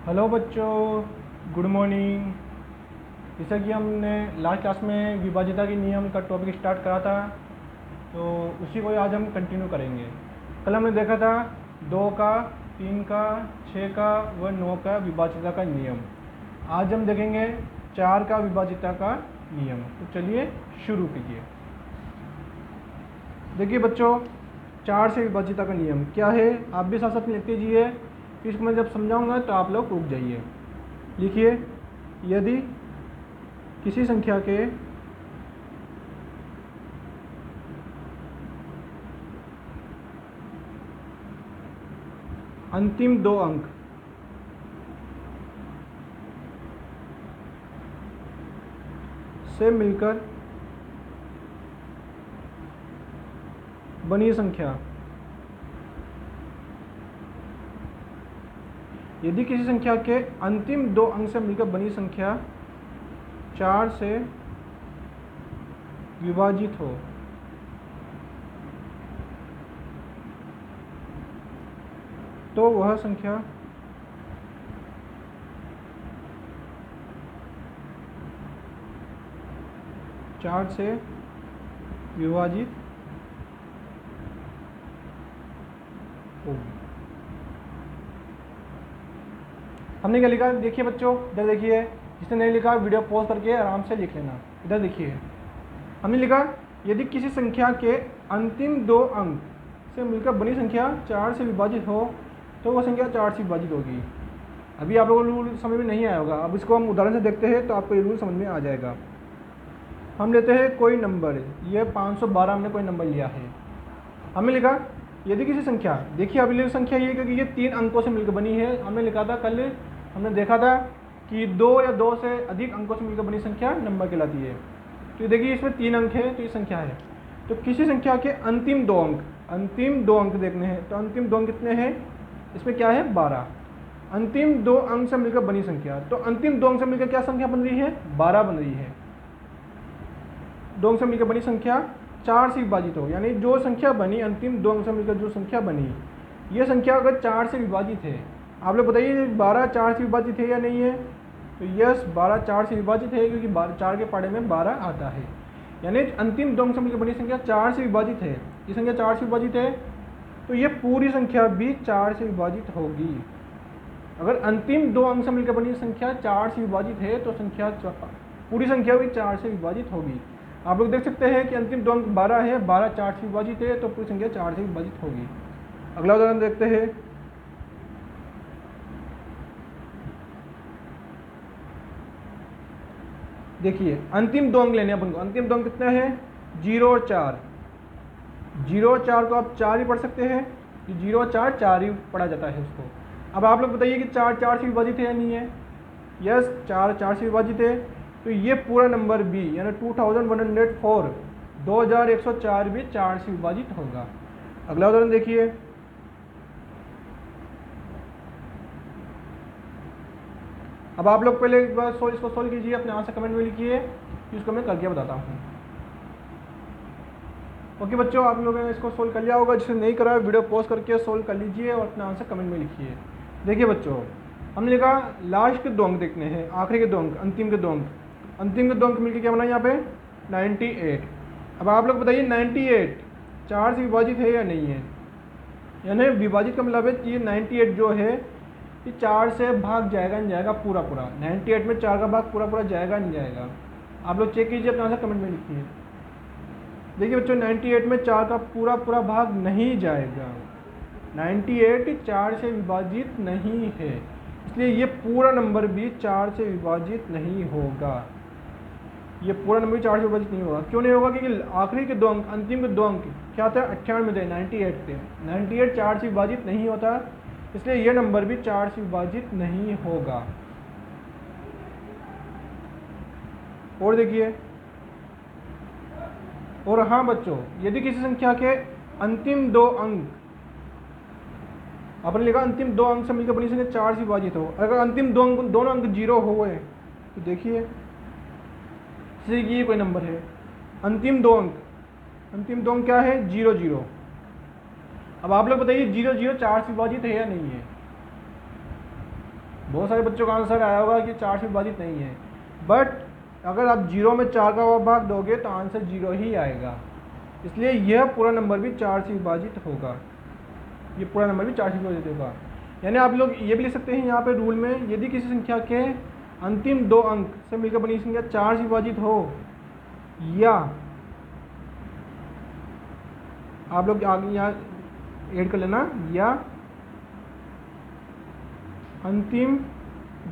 Hello बच्चों, good morning. जैसा कि हमने लास्ट क्लास में विभाज्यता के नियम का टॉपिक स्टार्ट करा था, तो उसी को आज हम कंटिन्यू करेंगे। कल हमने देखा था 2 का, 3 का, 6 का व 9 का विभाज्यता का नियम। आज हम देखेंगे 4 का विभाज्यता का नियम। तो चलिए शुरू कीजिए। देखिए बच्चों, 4 से विभाज्यता का नियम क्या है, आप भी साथ साथ लिख लीजिए। फिर इसको मैं जब समझाऊंगा तो आप लोग रुक जाइए। लिखिए, यदि किसी संख्या के अंतिम 2 अंक से मिलकर बनी संख्या, यदि किसी संख्या के अंतिम 2 अंक से मिलकर बनी संख्या 4 से विभाजित हो तो वह संख्या चार से विभाजित होगी। हमने क्या लिखा, देखिए बच्चों, इधर देखिए। जिसने नहीं लिखा वीडियो पॉज करके आराम से लिख लेना। इधर देखिए, हमने लिखा यदि किसी संख्या के अंतिम 2 अंक से मिलकर बनी संख्या 4 से विभाजित हो तो वह संख्या 4 से विभाजित होगी। अभी आप लोगों को रूल समझ में नहीं आया होगा, अब इसको हम उदाहरण से देखते हैं तो आपको ये रूल समझ में आ जाएगा। हम लेते हैं कोई नंबर, ये 512 हमने कोई नंबर लिया है। हमने लिखा यदि किसी संख्या, देखिए अभी संख्या ये क्योंकि ये 3 अंकों से मिलकर बनी है। हमने लिखा था, कल हमने देखा था कि 2 या 2 से अधिक अंकों से मिलकर बनी संख्या नंबर कहलाती है। तो देखिए इसमें 3 अंक है तो ये संख्या है। तो किसी संख्या के अंतिम 2 अंक देखने हैं, तो अंतिम 2 अंक कितने हैं, इसमें क्या है 12। अंतिम 2 अंक से मिलकर बनी संख्या, तो अंतिम 2 अंक से मिलकर क्या संख्या बन रही है, 12 बन रही है। 2 अंक से मिलकर बनी संख्या 4 से विभाजित हो, यानी जो संख्या बनी अंतिम 2 अंक से मिलकर जो संख्या बनी, ये संख्या अगर 4 से विभाजित है, आप लोग बताइए 12 4 से विभाजित है या नहीं है। तो यस, 12 4 से विभाजित है, क्योंकि 4 के पहाड़े में 12 आता है। यानी अंतिम 2 अंक से मिलकर बनी संख्या 4 से विभाजित है। ये संख्या 4 से विभाजित है तो ये पूरी संख्या भी 4 से विभाजित होगी। अगर अंतिम 2 अंक से मिलकर बनी संख्या 4 से विभाजित है तो पूरी संख्या भी 4 से विभाजित होगी। आप लोग देख सकते हैं कि अंतिम 2 अंक 12 है, 12 4 से विभाजित है तो पूरी संख्या 4 से विभाजित होगी। अगला उदाहरण देखते हैं। देखिए अंतिम 2 अंक लेने अपन को, अंतिम 2 अंक कितने हैं, 0 और 4। 0 और 4 को आप 4 ही पढ़ सकते हैं, 0 और 4 4 ही पढ़ा जाता है उसको। अब आप लोग बताइए कि 4 4 से विभाजित है या नहीं है। यस, 4 4 से विभाजित है, तो ये पूरा नंबर भी यानी 2104 2104 भी 4 से विभाजित होगा। अगला उदाहरण देखिए। अब आप लोग पहले एक बार इसको सोल्व कीजिए, अपने आंसर कमेंट में लिखिए, इसको मैं करके बताता हूँ। ओके बच्चों, आप लोगों ने इसको सोल्व कर लिया होगा। जिसने नहीं करा वीडियो पॉज करके सोल्व कर लीजिए और अपना आंसर कमेंट में लिखिए। देखिए बच्चों, हमने लिखा लास्ट के 2 अंक देखने हैं, आखिरी के 2 अंक, अंतिम के 2 अंक। अंतिम के 2 अंक मिलकर क्या बना यहाँ पे 98। अब आप लोग बताइए 98 4 से विभाजित है या नहीं है। यानी विभाजित का मतलब है ये 98 जो है ये 4 से भाग जाएगा नहीं जाएगा पूरा पूरा। 98 में 4 का भाग पूरा पूरा जाएगा नहीं जाएगा। आप लोग चेक कीजिए, अपना आंसर कमेंट में लिखिए। देखिए बच्चों, 98 में 4 का पूरा पूरा भाग नहीं जाएगा। 98 4 से विभाजित नहीं है, इसलिए ये पूरा नंबर भी 4 से विभाजित नहीं होगा। ये पूरा नंबर भी 4 से विभाजित नहीं होगा। क्यों नहीं होगा, क्योंकि आखिरी के 2 अंक, अंतिम के 2 अंक क्या था, 98 थे, 98 थे। 98 4 से विभाजित नहीं होता, इसलिए ये नंबर भी 4 से विभाजित नहीं होगा। और देखिए, और हाँ बच्चों, यदि किसी संख्या के अंतिम 2 अंक, आपने लिखा अंतिम 2 अंक से मिलकर बनी संख्या 4 से विभाजित हो, अगर अंतिम 2 अंक दोनों अंक 0 हो गए तो देखिए जैसे कि ये कोई नंबर है, अंतिम 2 अंक क्या है 0 0। अब आप लोग बताइए 0 0 4 से विभाजित है या नहीं है। बहुत सारे बच्चों का आंसर आया होगा कि 4 से विभाजित नहीं है, बट अगर आप 0 में 4 का भाग दोगे तो आंसर 0 ही आएगा। इसलिए यह पूरा नंबर भी 4 से विभाजित होगा, ये पूरा नंबर भी 4 से विभाजित होगा। यानी आप लोग ये भी लिख सकते हैं यहाँ पे रूल में, यदि किसी संख्या के अंतिम 2 अंक से मिलकर बनी संख्या 4 से विभाजित हो, या आप लोग आगे यहाँ ऐड कर लेना, या अंतिम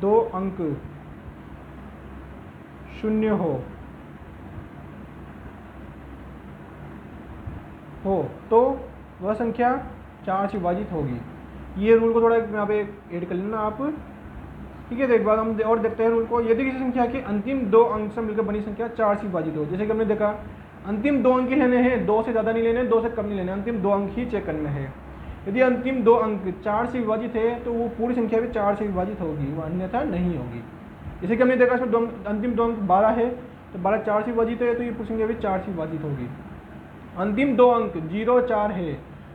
2 अंक 0 हो तो वह संख्या 4 से विभाजित होगी। ये रूल को थोड़ा यहाँ पे ऐड कर लेना आप, ठीक है। तो एक बार हम और देखते हैं रूल को। यदि किसी संख्या के अंतिम 2 अंक से मिलकर बनी संख्या 4 से विभाजित हो, जैसे कि हमने देखा अंतिम 2 अंक ही लेने हैं, 2 से ज़्यादा नहीं लेने, 2 से कम नहीं लेने, अंतिम 2 अंक ही चेक करने हैं। यदि अंतिम 2 अंक 4 से विभाजित है तो वो पूरी संख्या भी 4 से विभाजित होगी, वो अन्यथा नहीं होगी। जैसे कि हमने देखा इसमें अंतिम 2 अंक 12 है, तो 12 4 से विभाजित है, तो ये पूरी संख्या भी 4 से विभाजित होगी। अंतिम 2 अंक 0 4 है,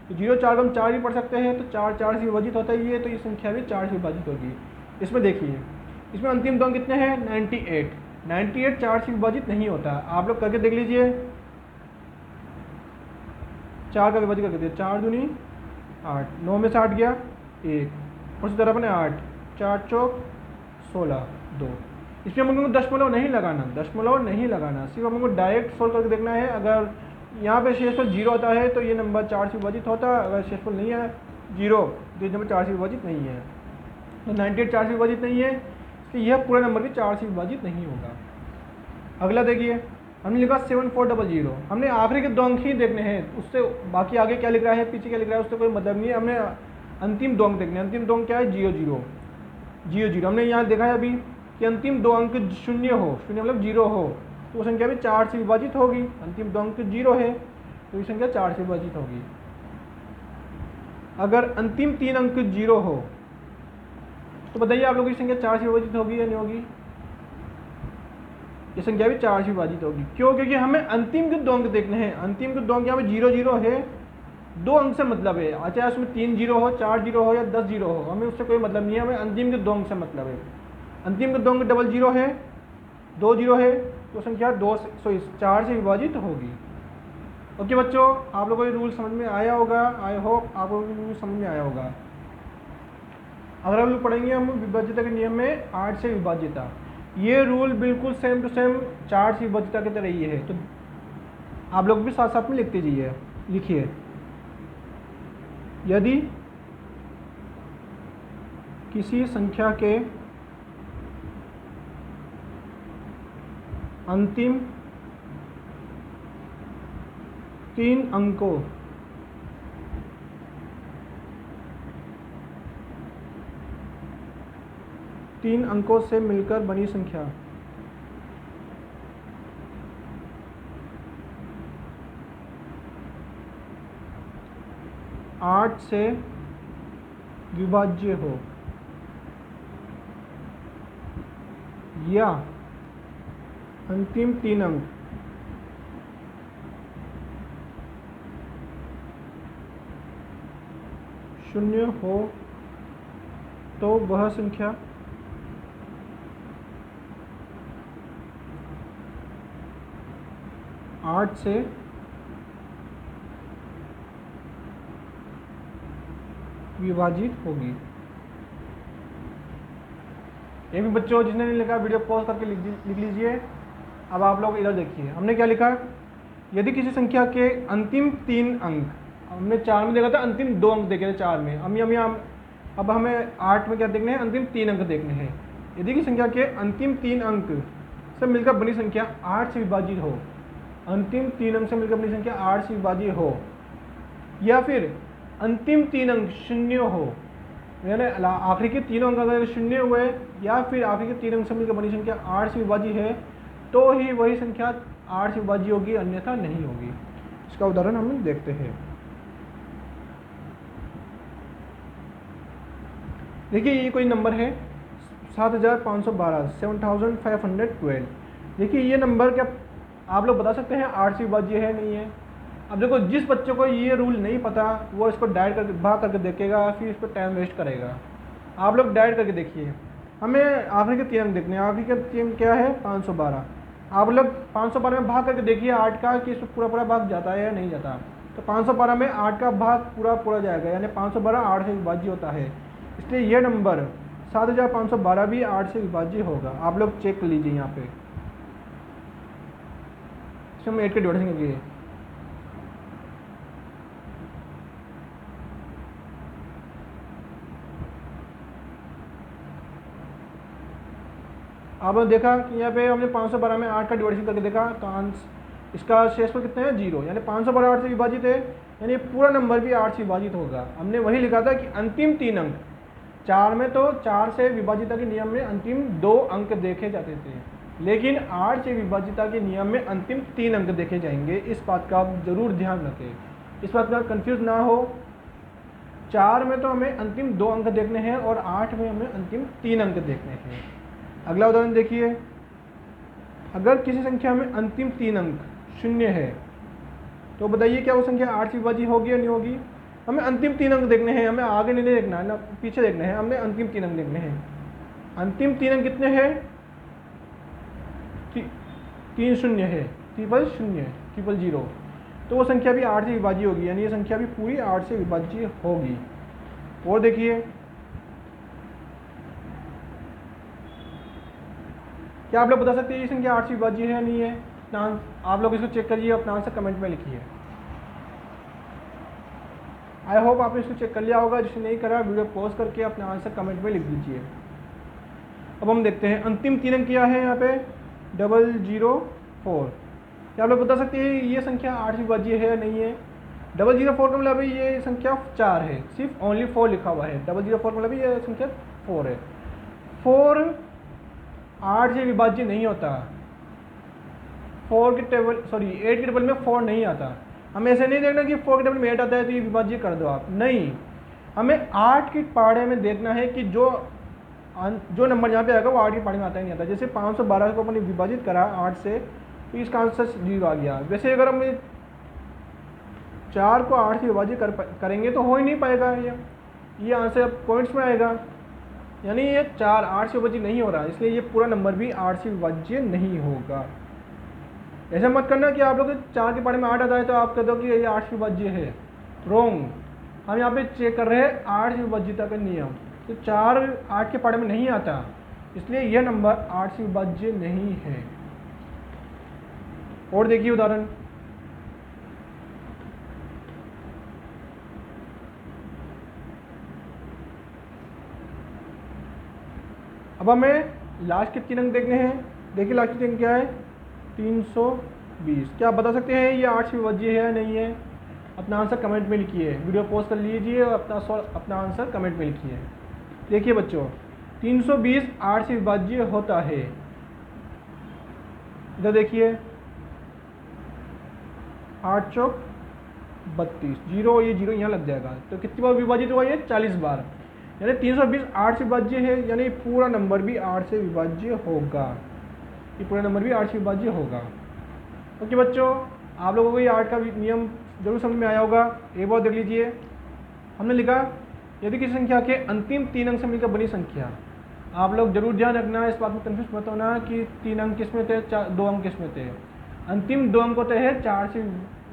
तो 0 4 को हम 4 भी पढ़ सकते हैं, तो 4 4 से विभाजित होता है ये, तो ये संख्या भी 4 से विभाजित होगी। इसमें देखिए, इसमें अंतिम 2 अंक कितने हैं? 98। 98 4 से विभाजित नहीं होता। आप लोग करके देख लीजिए, 4 का विभाजित करके दिया, 4 दूनी 8, 9 में से 8 गया 1, उसी तरह अपने 8, 4 चौक 16 2। इसमें हमको दशमलव नहीं लगाना, दशमलव नहीं लगाना, सिर्फ हमको डायरेक्ट सोल्व करके देखना है। अगर यहाँ पे शेषफल 0 आता है तो ये नंबर 4 से विभाजित होता है, अगर शेषफल नहीं है 0 तो ये नंबर 4 से विभाजित नहीं है। तो 98 4 से विभाजित नहीं है, इसलिए यह पूरा नंबर भी 4 से विभाजित नहीं होगा। अगला देखिए, हमने लिखा 7400, हमने आखिरी के 2 अंक ही देखने हैं, उससे बाकी आगे क्या लिख रहा है पीछे क्या लिख रहा है उससे कोई मतलब नहीं है। हमने अंतिम 2 अंक देखने हैं। अंतिम 2 अंक क्या है? 00 00। हमने यहाँ देखा है अभी कि अंतिम 2 अंक 0 हो, 0 मतलब 0 हो, तो वो संख्या भी 4 से विभाजित होगी। अंतिम 2 अंक 0 है तो ये संख्या 4 से विभाजित होगी। अगर अंतिम 3 अंक 0 हो तो बताइए आप लोगों की संख्या 4 से विभाजित होगी या नहीं होगी? ये संख्या भी 4 से विभाजित होगी। क्यों? क्योंकि हमें अंतिम के 2 अंक देखने हैं। अंतिम के 2 अंक यहाँ पे 0 0 है, 2 अंक से मतलब है, चाहे उसमें 3 0 हो, 4 0 हो या 10 0 हो, हमें उससे कोई मतलब नहीं है, हमें अंतिम के 2 अंक से मतलब है। अंतिम के 2 अंक 00 है, 2 0 है, तो संख्या 4 से विभाजित होगी। ओके बच्चों, आप लोगों को ये रूल समझ में आया होगा। आई होप आप लोगों को रूल समझ में आया होगा। अगर हम लोग पढ़ेंगे हम विभाज्यता के नियम में 8 से विभाज्यता, ये रूल बिल्कुल सेम टू सेम 4 से विभाज्यता की तरह ही है, तो आप लोग भी साथ साथ में लिखते जाइए। लिखिए, यदि किसी संख्या के अंतिम 3 अंकों से मिलकर बनी संख्या 8 से विभाज्य हो, या अंतिम 3 अंक शून्य हो, तो वह संख्या आठ से विभाजित होगी। ये भी बच्चों जिसने नहीं लिखा वीडियो पॉज करके लिख लीजिए। अब आप लोग इधर देखिए, हमने क्या लिखा? यदि किसी संख्या के अंतिम 3 अंक, हमने 4 में देखा था, अंतिम 2 अंक देखे थे 4 में, अब हमें 8 में क्या देखने हैं? अंतिम 3 अंक देखने हैं। यदि किसी संख्या के अंतिम 3 अंक से मिलकर बनी संख्या 8 से विभाजित हो, अंतिम 3 अंक से मिलकर बनी संख्या 8 से विभाजित हो, या फिर अंतिम 3 अंक 0 हो, यानी आखिरी के 3 अंक अगर 0 हुए, या फिर आखिरी के 3 अंक से मिलकर बनी संख्या 8 से विभाजित है, तो ही वही संख्या 8 से विभाज्य होगी, अन्यथा नहीं होगी। इसका उदाहरण हम देखते हैं। देखिए, ये कोई नंबर है 7512, 7512। देखिए, ये नंबर क्या आप लोग बता सकते हैं 8 से विभाज्य है नहीं है? अब देखो, जिस बच्चे को ये रूल नहीं पता वो इसको डायरेक्ट करके भाग करके देखेगा, फिर इस पर टाइम वेस्ट करेगा। आप लोग डायरेक्ट करके देखिए, हमें आखिरी के 3 अंक देखने हैं। आखिरी का 3 क्या है 512। आप लोग 512 में भाग करके देखिए 8 का कि इसमें पूरा पूरा भाग जाता है या नहीं जाता। तो 512 में 8 का भाग पूरा पूरा जाएगा, यानी 512 8 से विभाज्य होता है। इसलिए यह नंबर 7512 भी 8 से विभाज्य होगा। आप लोग चेक कर लीजिए यहाँ पे, इसमें हम 8 के डिवाइडेशन करेंगे। आपने देखा कि यहाँ पे हमने 512 में 8 का डिवाइडेशन करके देखा तो इसका शेषफल कितने हैं 0, यानी 512 8 से विभाजित है, यानी पूरा नंबर भी 8 से विभाजित होगा। हमने वही लिखा था कि अंतिम 3 अंक 4 में, तो 4 से विभाजिता के नियम में अंतिम 2 अंक देखे जाते थे, लेकिन 8 से विभाजिता के नियम में अंतिम 3 अंक देखे जाएंगे। इस बात का आप जरूर ध्यान रखें, इस बात का कंफ्यूज ना हो। 4 में तो हमें अंतिम 2 अंक देखने हैं और 8 में हमें अंतिम 3 अंक देखने हैं। अगला उदाहरण देखिए, अगर किसी संख्या में अंतिम 3 अंक 0 है तो बताइए क्या वो संख्या 8 से विभाज्य होगी या नहीं होगी। हमें अंतिम 3 अंक देखने हैं, हमें आगे नहीं देखना है ना पीछे देखना है, हमने अंतिम 3 अंक देखने हैं। अंतिम 3 अंक कितने हैं 3 0 है, 000, तो वो संख्या भी 8 से विभाज्य होगी, यानी ये संख्या भी पूरी 8 से विभाज्य होगी। और देखिए क्या आप लोग बता सकते हैं ये संख्या 8 से विभाज्य है या नहीं है। आप लोग इसको चेक करिए, अपना आंसर कमेंट में लिखिए। आई होप आपने इसको चेक कर लिया होगा, जिसने नहीं करा वीडियो पॉज करके अपना आंसर कमेंट में लिख दीजिए। अब हम देखते हैं अंतिम 3 अंक क्या है यहाँ पे 004। क्या आप लोग बता सकते हैं ये संख्या 8 से विभाज्य है या नहीं है। 004 का मतलब ये संख्या 4 है, सिर्फ ओनली 4 लिखा हुआ है। 004 का मतलब ये संख्या 4 है। 4 8 से विभाज्य नहीं होता, 8 के टेबल में 4 नहीं आता। हमें ऐसे नहीं देखना कि 4 के टेबल में 8 आता है तो ये विभाज्य कर दो आप, नहीं। हमें 8 के पाड़े में देखना है कि जो नंबर यहाँ पे आएगा वो 8 के पाड़े में आता ही नहीं आता। जैसे 512 को अपने विभाजित करा 8 से तो इसका आंसर 0 आ गया। वैसे अगर हम 4 को 8 से विभाजित करेंगे तो हो ही नहीं पाएगा, ये आंसर पॉइंट्स में आएगा, यानी ये 4 8 से विभाज्य नहीं हो रहा, इसलिए ये पूरा नंबर भी 8 से विभाज्य नहीं होगा। ऐसा मत करना कि आप लोग 4 के पाड़े में 8 आता है तो आप कह दो कि ये 8 से विभाज्य है, रॉन्ग। हम यहाँ पे चेक कर रहे हैं 8 से विभाज्यता का नियम, तो 4 8 के पाड़े में नहीं आता, इसलिए यह नंबर 8 से विभाज्य नहीं है। और देखिए उदाहरण, अब हमें लास्ट के 3 अंक देखने हैं। देखिए लास्ट के 3 अंक क्या है 320। क्या आप बता सकते हैं ये 8 से विभाज्य है या नहीं है। अपना आंसर कमेंट में लिखिए, वीडियो पॉज कर लीजिए और अपना आंसर कमेंट में लिखिए। देखिए बच्चों 320 8 से विभाज्य होता है। इधर देखिए 8 चौक 32, 0 ये 0 यहाँ लग जाएगा, तो कितनी बार विभाजित हुआ ये 40 बार, यानी 320 8 से विभाज्य है, यानी पूरा नंबर भी 8 से विभाज्य होगा। ये पूरा नंबर भी 8 से विभाज्य होगा। ओके बच्चों, आप लोगों को ये 8 का नियम जरूर समझ में आया होगा। एक बार देख लीजिए, हमने लिखा यदि किसी संख्या के अंतिम 3 अंक से मिलकर बनी संख्या। आप लोग जरूर ध्यान रखना, इस बात में कंफ्यूज मत होना कि 3 अंक किस में थे 2 अंक किस में थे। अंतिम 2 अंक होते हैं 4 से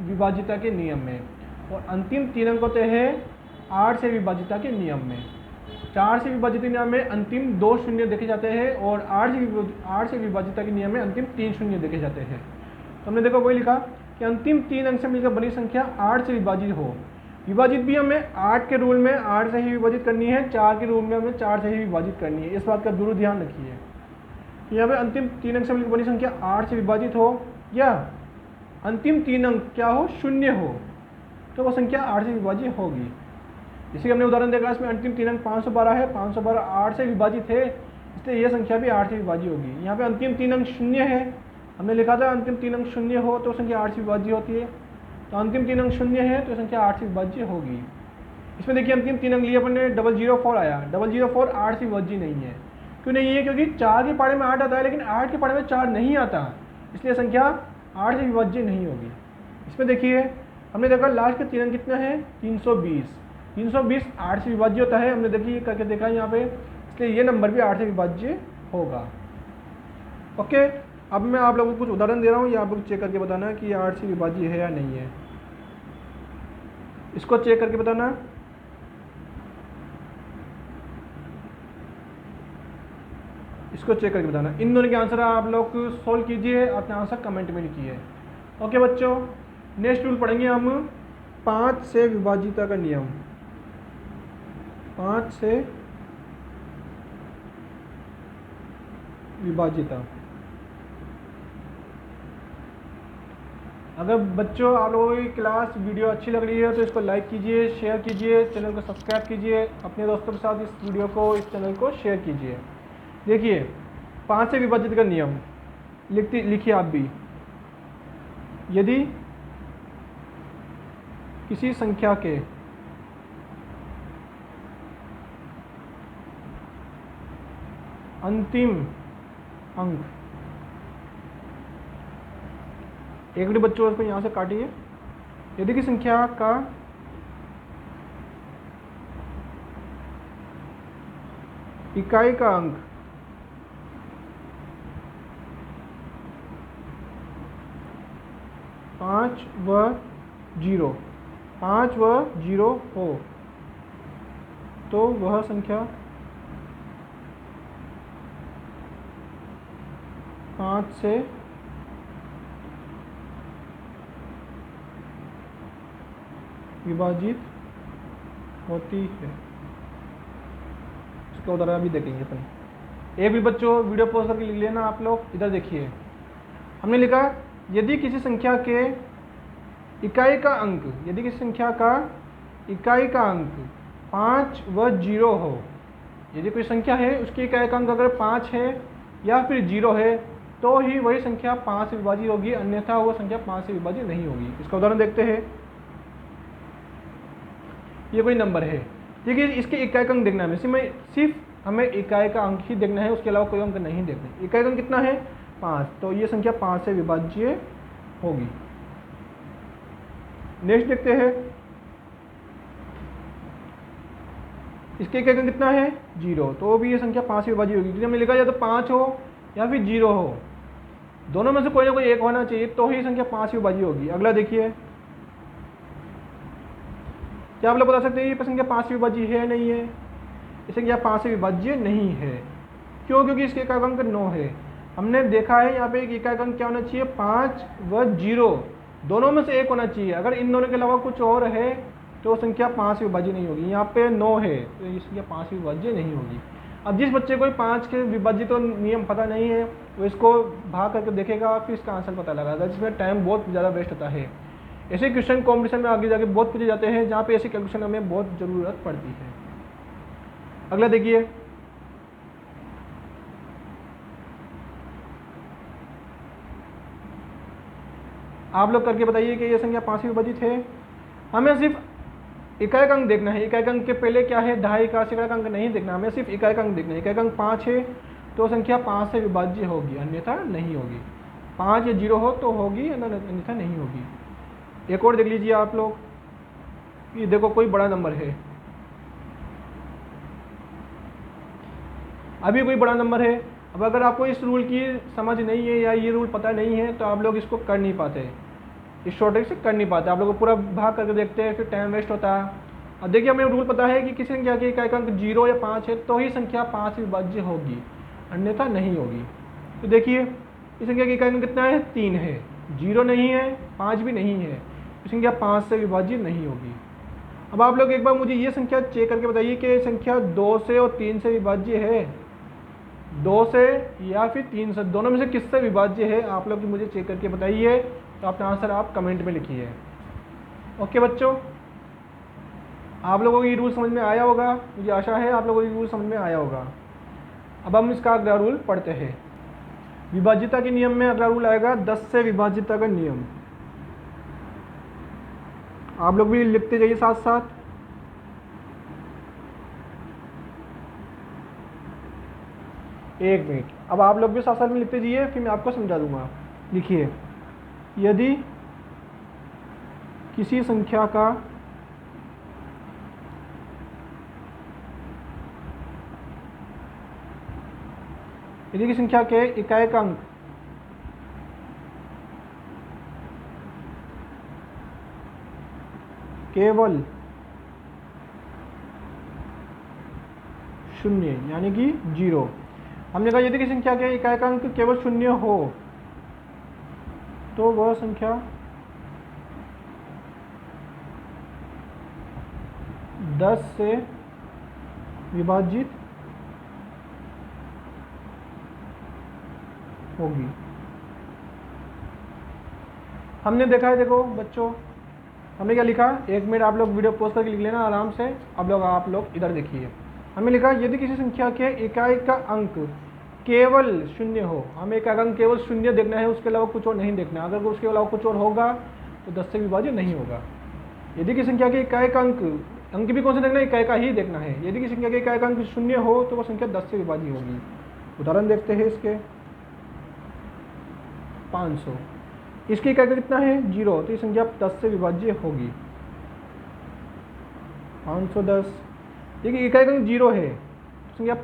विभाजिता के नियम में, और अंतिम 3 अंक होते हैं 8 से विभाजिता के नियम में। 4 से विभाजित नियम में अंतिम 2 शून्य देखे जाते हैं और 8 से विभाजिता के नियम में अंतिम 3 शून्य देखे जाते हैं। तो हमने देखो वही लिखा कि अंतिम 3 अंक से मिलकर बनी संख्या 8 से विभाजित हो। विभाजित भी हमें 8 के रूल में 8 से ही विभाजित करनी है, 4 के रूल में हमें 4 से ही विभाजित करनी है। इस बात का जरूर ध्यान रखिए। यहाँ पे अंतिम 3 अंक से मिलकर बनी संख्या 8 से विभाजित हो या अंतिम 3 अंक क्या हो 0 हो, तो वह संख्या 8 से विभाजित होगी। जैसे कि हमने उदाहरण देखा, इसमें अंतिम 3 अंक 512 है, 512 8 से विभाजित है, इसलिए यह संख्या भी 8 से विभाज्य होगी। यहाँ पे अंतिम 3 अंक 0 है, हमने लिखा था अंतिम 3 अंक 0 हो तो संख्या 8 से विभाज्य होती है, तो अंतिम 3 अंक 0 है तो संख्या 8 से विभाज्य होगी। इसमें देखिए अंतिम 3 अंक लिए अपन ने 004 आया, 004 8 से विभाज्य नहीं है। क्यों नहीं है, क्योंकि 4 के पाड़े में 8 आता है लेकिन 8 के पाड़े में 4 नहीं आता, इसलिए संख्या 8 से विभाज्य नहीं होगी। इसमें देखिए हमने देखा लास्ट के 3 अंक कितना है 320 8 से विभाज्य होता है, हमने देखिए करके देखा है यहाँ पे, इसलिए इसलिए ये नंबर भी 8 से विभाज्य होगा। ओके, अब मैं आप लोगों को कुछ उदाहरण दे रहा हूँ, ये आप लोग चेक करके बताना कि ये 8 से विभाज्य है या नहीं है। इसको चेक करके बताना। इसको चेक करके बताना। इन दोनों के आंसर आप लोग सोल्व कीजिए, अपने आंसर कमेंट में लिखिए। ओके बच्चों, नेक्स्ट रूल पढ़ेंगे हम 5 से विभाज्यता का नियम। 5 से विभाज्यता। अगर बच्चों आप लोगों की क्लास वीडियो अच्छी लग रही है तो इसको लाइक कीजिए, शेयर कीजिए, चैनल को सब्सक्राइब कीजिए, अपने दोस्तों के साथ इस वीडियो को, इस चैनल को शेयर कीजिए। देखिए 5 से विभाजित का नियम लिखिए आप भी। यदि किसी संख्या के अंतिम अंक, एक मिनट बच्चों इसको यहाँ से काटिए। यदि किसी संख्या का इकाई का अंक 5 व 0 हो तो वह संख्या 5 से विभाजित होती है। इसका उदाहरण अभी देखेंगे अपन। एक भी बच्चों वीडियो पॉज करके लिख लेना आप लोग। इधर देखिए, हमने लिखा यदि किसी संख्या के इकाई का अंक, यदि किसी संख्या का इकाई का अंक 5 व 0 हो, यदि कोई संख्या है उसकी इकाई का अंक अगर 5 है या फिर 0 है तो ही वही संख्या 5 से विभाजित होगी, अन्यथा वह संख्या 5 से विभाजित नहीं होगी। इसका उदाहरण देखते हैं। ये कोई नंबर है, ठीक है, इसके इकाई का अंक देखना है, सिर्फ हमें इकाई का अंक ही देखना है, उसके अलावा कोई अंक नहीं देखना। इकाई का अंक कितना है? 5, तो ये संख्या 5 से विभाज्य होगी। नेक्स्ट देखते हैं, इसके इकाई का अंक कितना है? 0, तो भी ये संख्या 5 से विभाज्य होगी, क्योंकि हमें लिखा या तो 5 हो या फिर 0 हो, दोनों में से कोई ना कोई एक होना चाहिए, तो ही संख्या 5 से विभाज्य होगी। अगला देखिए, क्या आप लोग बता सकते हैं ये संख्या 5 से विभाज्य है नहीं है? ये संख्या 5 से विभाज्य नहीं है। क्यों? क्योंकि इसके इकाई अंक 9 है। हमने देखा है यहाँ पे एक इकाई अंक क्या होना चाहिए? 5 व 0, दोनों में से एक होना चाहिए। अगर इन दोनों के अलावा कुछ और है तो संख्या 5 से विभाज्य नहीं होगी। यहाँ पे 9 है तो ये संख्या 5 से विभाज्य नहीं होगी। अब जिस बच्चे को 5 के विभाज्य तो नियम पता नहीं है, वो इसको भाग करके देखेगा, फिर इसका आंसर पता लगाएगा, जिसमें टाइम बहुत ज़्यादा वेस्ट होता है। ऐसे क्वेश्चन कॉम्पिटिशन में आगे जाके बहुत पूछे जाते हैं, जहाँ पे ऐसे कैलकुलेशन हमें बहुत ज़रूरत पड़ती है। अगला देखिए, आप लोग करके बताइए कि ये संख्या 5 से विभाजित है। हमें सिर्फ इकाई का अंक देखना है। इकाई का अंक के पहले क्या है? दहाई का, सिकड़ा का अंक नहीं देखना, हमें सिर्फ इकाई का अंक देखना है। इकाई का अंक 5 है तो संख्या 5 से विभाज्य होगी, अन्यथा नहीं होगी। 5 या 0 हो तो होगी, अन्यथा नहीं होगी। एक और देख लीजिए आप लोग, ये देखो कोई बड़ा नंबर है, अभी कोई बड़ा नंबर है। अब अगर आपको इस रूल की समझ नहीं है या ये रूल पता नहीं है तो आप लोग इसको कर नहीं पाते, इस शॉर्टकट से कर नहीं पाते। आप लोग पूरा भाग करके देखते हैं, फिर टाइम वेस्ट होता है। अब देखिए, हमें रूल पता है कि किसी संख्या के इकाई का अंक 0 या 5 है तो ही संख्या 5 से विभाज्य होगी, अन्यथा नहीं होगी। तो देखिए, इस संख्या की इकाई का अंक कितना है? 3 है, 0 नहीं है, 5 भी नहीं है, संख्या 5 से विभाज्य नहीं होगी। अब आप लोग एक बार मुझे ये संख्या चेक करके बताइए कि संख्या 2 से और 3 से विभाज्य है? 2 से या फिर 3 से, दोनों में से किससे विभाज्य है? आप लोग मुझे चेक करके बताइए। तो अपना आंसर आप कमेंट में लिखिए। ओके बच्चों, आप लोगों को ये रूल समझ में आया होगा, मुझे आशा है आप लोगों को ये रूल समझ में आया होगा। अब हम इसका अगला रूल पढ़ते हैं। विभाज्यता के नियम में अगला रूल आएगा 10 से विभाज्यता का नियम। आप लोग भी लिखते जाइए साथ साथ। एक मिनट, अब आप लोग भी साथ साथ में लिखते जाइए, फिर मैं आपको समझा दूंगा। लिखिए, यदि किसी संख्या का यदि की संख्या के इकाई अंक केवल शून्य यानी कि 0, हमने कहा यदि की संख्या के इकाई अंक केवल शून्य हो तो वह संख्या 10 से विभाजित होगी। हमने देखा है, देखो बच्चों, हमने क्या लिखा, एक मिनट आप लोग वीडियो पॉज करके लिख लेना आराम से। आप लोग इधर देखिए, हमें लिखा यदि किसी संख्या के इकाई का अंक केवल शून्य हो, हमें इकाई का अंक केवल शून्य देखना है, उसके अलावा कुछ और नहीं देखना। अगर उसके अलावा कुछ और होगा तो 10 से विभाजित नहीं होगा। यदि किसी संख्या के इकाई का अंक भी कौन सा देखना है, इकाई का ही देखना है। यदि किसी संख्या के इकाई का अंक शून्य हो तो वह संख्या 10 से विभाजित होगी। उदाहरण देखते हैं इसके, 500, इसकी इकाई का कितना है 0, तो ये संख्या 10 से विभाज्य होगी। 510, देखिए इकाई का अंक 0 है तो संख्या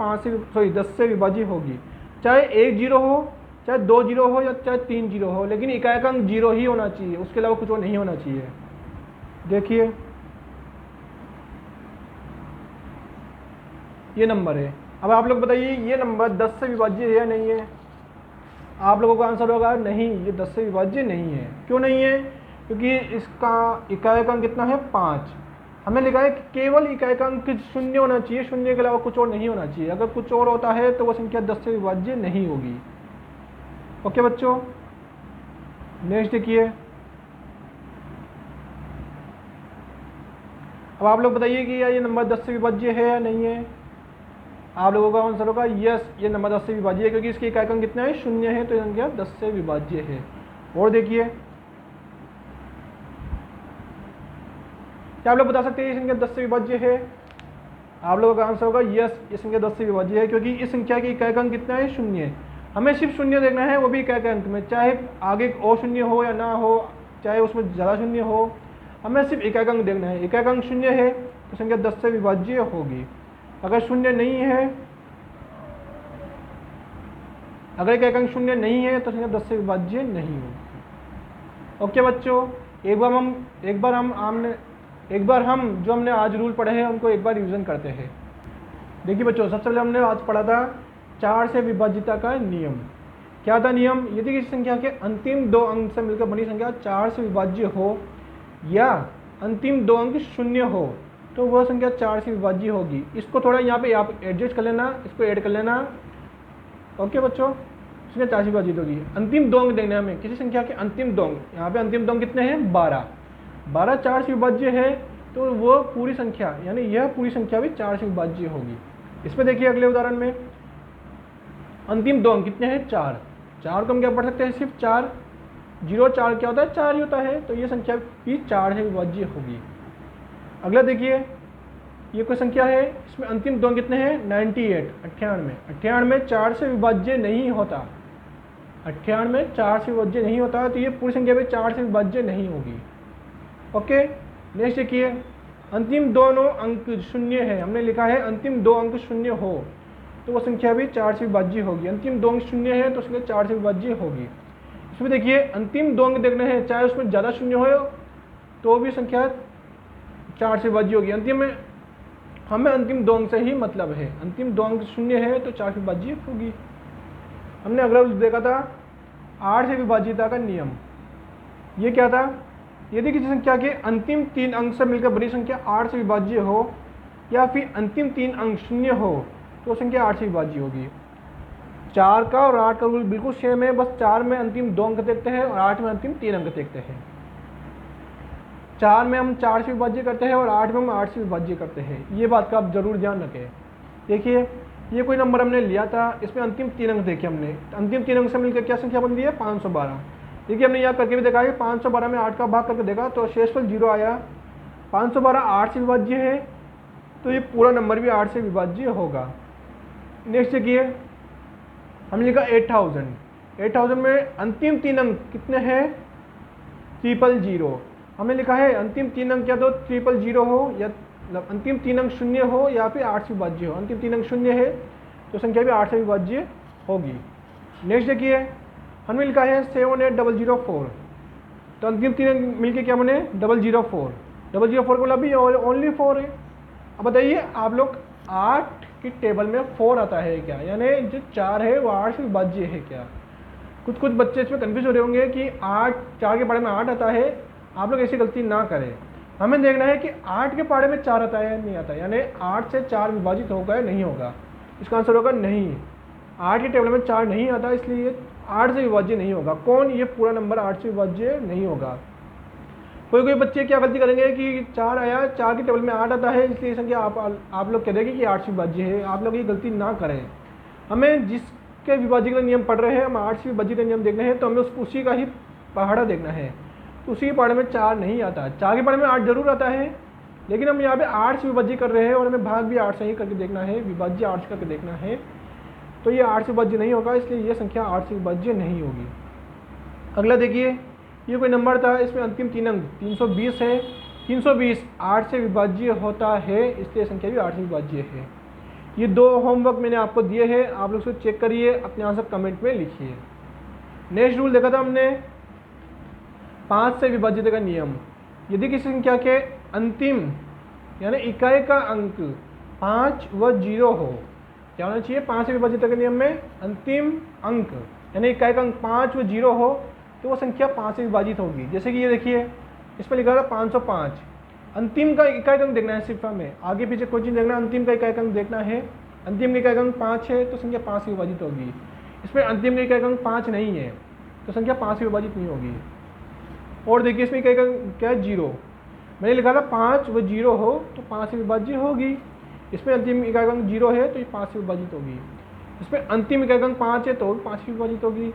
10 से विभाज्य होगी। चाहे 1 0 हो, चाहे 2 0 हो, या चाहे 3 0 हो, लेकिन इकाई का अंक 0 ही होना चाहिए, उसके अलावा कुछ और नहीं होना चाहिए। देखिए ये नंबर है। अब आप लोग बताइए ये नंबर 10 से विभाज्य है या नहीं है? आप लोगों का आंसर होगा नहीं, ये 10 से विभाज्य नहीं है। क्यों नहीं है? क्योंकि इसका इकाई का अंक कितना है 5। हमें लिखा है कि केवल इकाई का अंक शून्य होना चाहिए, शून्य के अलावा कुछ और नहीं होना चाहिए। अगर कुछ और होता है तो वह संख्या 10 से विभाज्य नहीं होगी। ओके बच्चों, नेक्स्ट देखिए। अब आप लोग बताइए कि यार ये नंबर 10 से विभाज्य है या नहीं है? आप लोगों का आंसर होगा यस, ये नंबर 10 से विभाज्य है, क्योंकि इसकी इकाई का अंक कितना है शून्य है, तो ये संख्या 10 से विभाज्य है। और देखिए, क्या आप लोग बता सकते हैं ये संख्या 10 से विभाज्य है? आप लोगों का आंसर होगा यस, ये संख्या 10 से विभाज्य है, क्योंकि इस संख्या की इकाई का अंक कितना है शून्य। हमें सिर्फ शून्य देखना है, वो भी इकाई के अंक में, चाहे आगे और शून्य हो या ना हो, चाहे उसमें ज़्यादा शून्य हो, हमें सिर्फ इकाई का अंक देखना है। इकाई का अंक शून्य है तो संख्या 10 से विभाज्य होगी। अगर शून्य नहीं है, अगर इकाई का अंक शून्य नहीं है तो संख्या 10 से विभाज्य नहीं होगी। ओके बच्चों, एक बार हम जो हमने आज रूल पढ़े हैं उनको एक बार रिवीजन करते हैं। देखिए बच्चों, सबसे पहले हमने आज पढ़ा था 4 से विभाज्यता का नियम। क्या था नियम? यदि किसी संख्या के अंतिम 2 अंक से मिलकर बनी संख्या 4 से विभाज्य हो या अंतिम 2 अंक शून्य हो तो वह संख्या 4 से विभाज्य होगी। इसको थोड़ा यहाँ पे आप एडजस्ट कर लेना, इसको ऐड कर लेना। ओके बच्चों, संख्या 4 से विभाजित होगी। अंतिम 2 अंक देखना है हमें, किसी संख्या के अंतिम 2 अंक। यहाँ पे अंतिम 2 अंक कितने हैं 12। 12 4 से विभाज्य है तो वो पूरी संख्या, यानी यह पूरी संख्या भी 4 से विभाज्य होगी। इसमें देखिए अगले उदाहरण में अंतिम 2 अंक कितने हैं 4। 4 को हम क्या पढ़ सकते हैं सिर्फ 4, 0 4 क्या होता है 4 ही होता है, तो ये संख्या भी 4 से विभाज्य होगी। अगला देखिए, ये कोई संख्या है, इसमें अंतिम 2 अंक कितने हैं 98, 98। 98 4 से विभाज्य नहीं होता, 98 4 से विभाज्य नहीं होता, तो ये पूरी संख्या भी 4 से विभाज्य नहीं होगी। ओके, नेक्स्ट देखिए, अंतिम दोनों अंक शून्य है। हमने लिखा है अंतिम 2 अंक शून्य हो तो वो संख्या भी 4 से विभाज्य होगी। अंतिम 2 अंक शून्य है तो संख्या 4 से विभाज्य होगी। इसमें देखिए अंतिम 2 अंक देखने हैं, चाहे उसमें ज़्यादा शून्य हो तो भी संख्या 4 से विभाज्य होगी। अंतिम में हमें अंतिम 2 अंक से ही मतलब है, अंतिम 2 अंक शून्य है तो 4 से विभाज्य होगी। हमने अगला देखा था 8 से विभाज्यता का नियम। ये क्या था? यदि किसी संख्या के अंतिम 3 अंक से मिलकर बड़ी संख्या 8 से विभाज्य हो या फिर अंतिम 3 अंक शून्य हो तो संख्या 8 से विभाज्य होगी। 4 का और 8 का रूल बिल्कुल सेम है, बस 4 में अंतिम 2 अंक देखते हैं और 8 में अंतिम 3 अंक देखते हैं। 4 में हम 4 से विभाज्य करते हैं और 8 में हम 8 से विभाज्य करते हैं। ये बात का आप जरूर ध्यान रखें। देखिए, ये कोई नंबर हमने लिया था, इसमें अंतिम 3 अंक देखे हमने, अंतिम 3 अंक से मिलकर क्या संख्या बन रही है 512। देखिए हमने यहाँ करके भी देखा है, 512 में 8 का भाग करके देखा तो शेषफल 0 आया। 512 8 से विभाज्य है तो ये पूरा नंबर भी 8 से विभाज्य होगा। नेक्स्ट देखिए, हमने लिखा 8000। 8000 में अंतिम 3 अंक कितने हैं 000। हमने लिखा है अंतिम 3 अंक या तो 000 हो या अंतिम 3 अंक शून्य हो या फिर 8 से विभाज्य हो। अंतिम 3 अंक शून्य है तो संख्या भी 8 से विभाज्य होगी। नेक्स्ट देखिए, हमने लिखा है 78004, तो अंतिम 3 अंक मिलके क्या बने 004। 004 को मतलब भी ओनली 4 है। अब बताइए आप लोग 8 की टेबल में 4 आता है क्या, यानी जो 4 है वो 8 से विभाज्य है क्या। कुछ बच्चे इसमें कन्फ्यूज हो रहे होंगे कि 4 के पाड़े में 8 आता है। आप लोग ऐसी गलती ना करें, हमें देखना है कि 8 के पाड़े में 4 आता है या नहीं आता, यानी 8 से 4 विभाजित होगा या नहीं होगा। इसका आंसर होगा नहीं, 8 की टेबल में 4 नहीं आता, इसलिए 8 से विभाज्य नहीं होगा। कौन, ये पूरा नंबर 8 से विभाज्य नहीं होगा। कोई बच्चे क्या गलती करेंगे कि 4 आया, 4 की टेबल में 8 आता है, इसलिए संख्या आप लोग कह देंगे कि 8 से विभाज्य है। आप लोग ये गलती ना करें। हमें जिसके विभाज्य का नियम पढ़ रहे हैं, हम 8 से विभाज्य का नियम देखना है, तो हमें उसी का ही पहाड़ा देखना है। तो उसी के पहाड़े में 4 नहीं आता, 4 के पहाड़े में 8 जरूर आता है, लेकिन हम यहाँ पे 8 से विभाज्य कर रहे हैं और हमें भाग भी 8 से ही करके देखना है, विभाज्य 8 से करके देखना है। तो ये 8 से विभाज्य नहीं होगा, इसलिए ये संख्या 8 से विभाज्य नहीं होगी। अगला देखिए, ये कोई नंबर था, इसमें अंतिम 3 अंक 320 है। 320 8 से विभाज्य होता है, इसलिए संख्या भी 8 से विभाज्य है। ये 2 होमवर्क मैंने आपको दिए हैं, आप लोग उसको चेक करिए, अपने आंसर कमेंट में लिखिए। नेक्स्ट रूल देखा था हमने 5 से विभाज्यता का नियम। यदि किसी संख्या के अंतिम यानी इकाई का अंक 5 व 0 हो, क्या होना चाहिए 5 से विभाज्यता के नियम में अंतिम अंक यानी इकाई का अंक 5 व 0 हो, तो वो संख्या 5 से विभाजित होगी। जैसे कि ये देखिए, इसमें लिखा था 505, अंतिम का इकाई का अंक देखना है, सिर्फ हमें आगे पीछे कोई चीज़ देखना, अंतिम का इकाई का अंक देखना है। अंतिम का इकाई का अंक 5 है, तो संख्या 5 से विभाजित होगी। इसमें अंतिम का इकाई का अंक 5 नहीं है, तो संख्या 5 से विभाजित नहीं होगी। और देखिए, इसमें इकाई का क्या है 0, मैंने लिखा था 5 व 0 हो तो 5 से विभाज्य होगी। इसमें अंतिम इकाई का अंक 0 है, तो ये 5 से विभाजित होगी। इसमें अंतिम इकाई का अंक 5 है, तो 5 से विभाजित होगी।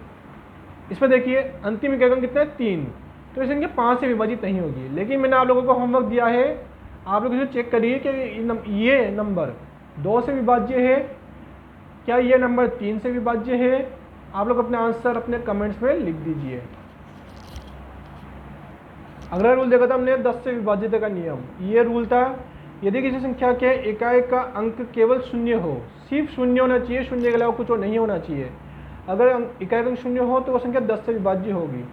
इसमें देखिए, अंतिम इकाई का अंक कितना है 3, तो इस संख्या 5 से विभाजित नहीं होगी। लेकिन मैंने आप लोगों को होमवर्क दिया है, आप लोग इसे चेक करिए कि ये नंबर 2 से विभाज्य है, क्या ये नंबर 3 से विभाज्य है। आप लोग अपने आंसर अपने कमेंट्स में लिख दीजिए। अगला रूल देखा था हमने 10 से विभाज्यता का नियम। ये रूल था, यदि किसी संख्या के इकाई का अंक केवल 0 हो, सिर्फ 0 होना चाहिए, 0 के अलावा कुछ और नहीं होना चाहिए। अगर इकाई का अंक 0 हो तो वो संख्या 10 से विभाज्य होगी।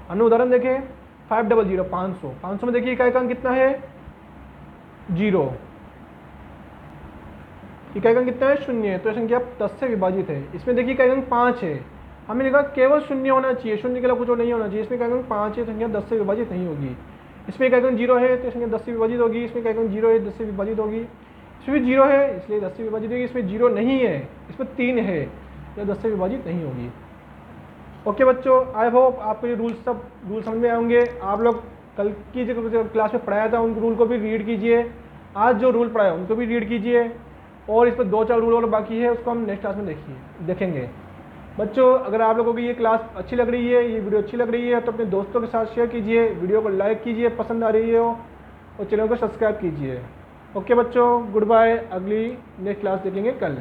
अन्य उदाहरण देखें, 500 500, 500 में देखिए इकाई का अंक कितना है 0, इकाई का अंक कितना है 0 है, तो संख्या 10 से विभाजित है। इसमें देखिए इकाई का अंक 5 है, हमें लिखा केवल 0 होना चाहिए, 0 के अलावा कुछ और नहीं होना चाहिए। इसमें इकाई का अंक 5 है, संख्या 10 से विभाजित नहीं होगी। इसमें इकाई का अंक 0 है, तो संख्या 10 से विभाजित होगी। इसमें इकाई का अंक 0 है, 10 से विभाजित होगी। इसमें भी 0 है, इसलिए 10 से विभाजित होगी। इसमें 0 नहीं है, इसमें 3 है, तो 10 से विभाजित नहीं होगी। ओके बच्चों, आई होप आपको ये रूल समझ में आएंगे। आप लोग कल की जो क्लास में पढ़ाया था उन रूल को भी रीड कीजिए, आज जो रूल पढ़ाया उनको भी रीड कीजिए, और इस पर 2-4 रूल और बाकी है, उसको हम नेक्स्ट क्लास में देखेंगे। बच्चों, अगर आप लोगों की ये क्लास अच्छी लग रही है, ये वीडियो अच्छी लग रही है, तो अपने दोस्तों के साथ शेयर कीजिए, वीडियो को लाइक कीजिए पसंद आ रही हो, और चैनल को सब्सक्राइब कीजिए। ओके बच्चों, गुड बाय। अगली नेक्स्ट क्लास देखेंगे कल।